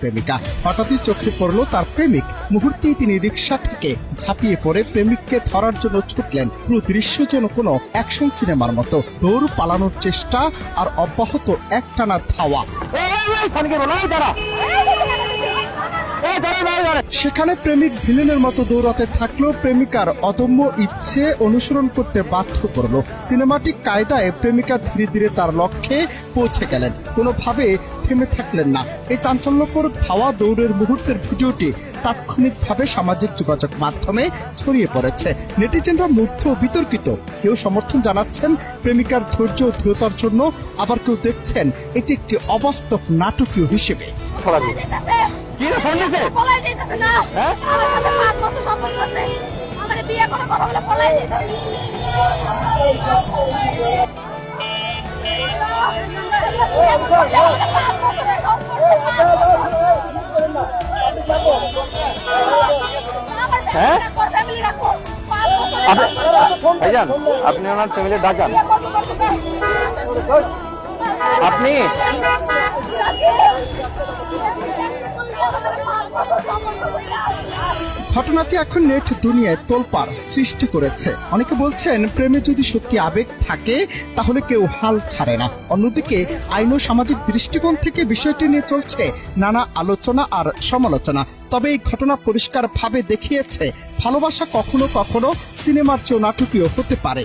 প্রেমিকা হঠাৎই চোখে পড়ল তার প্রেমিক। মুহূর্তেই তিনি রিকশা থেকে ঝাঁপিয়ে পড়ে প্রেমিককে ধরার জন্য ছুটলেন। পুরো দৃশ্য যেন কোনো অ্যাকশন সিনেমার মতো। দৌড়, পালানোর চেষ্টা আর অব্যাহত একটানা ধাওয়া। সেখানে প্রেমিক ভিলেনের মতো দৌড়াতে থাকলেও প্রেমিকার অদম্য ইচ্ছে অনুসরণ করতে বাধ্য করলো। সিনেমাটিক কায়দায় প্রেমিকা ধীরে ধীরে তার লক্ষ্যে পৌঁছে গেলেন, কোনোভাবে থেমে থাকলেন না। এই চাঞ্চল্যকর ধাওয়া দৌড়ের মুহূর্তের ভিডিওটি তাৎক্ষণিকভাবে সামাজিক যোগাযোগ মাধ্যমে ছড়িয়ে পড়েছে। নেটিজেনরা মুগ্ধ ও বিতর্কিত। কেউ সমর্থন জানাচ্ছেন প্রেমিকার ধৈর্য ও দৃঢ়তার জন্য, আবার কেউ দেখছেন এটি একটি অবাস্তব নাটকীয় হিসেবে। ভাইজান, আপনি ওনার ফ্যামিলি ডাকান। আপনি ঘটনাটি এখন নেট দুনিয়ায় তোলপাড় সৃষ্টি করেছে। অনেকে বলছেন প্রেমে যদি সত্যি আবেগ থাকে তাহলে কেউ হাল ছাড়ে না। অন্যদিকে আইন ও সামাজিক দৃষ্টিকোণ থেকে বিষয়টি নিয়ে চলছে নানা আলোচনা আর সমালোচনা। তবে এই ঘটনা পরিষ্কারভাবে দেখিয়েছে ভালোবাসা কখনো কখনো সিনেমার চেয়েও নাটকীয় হতে পারে।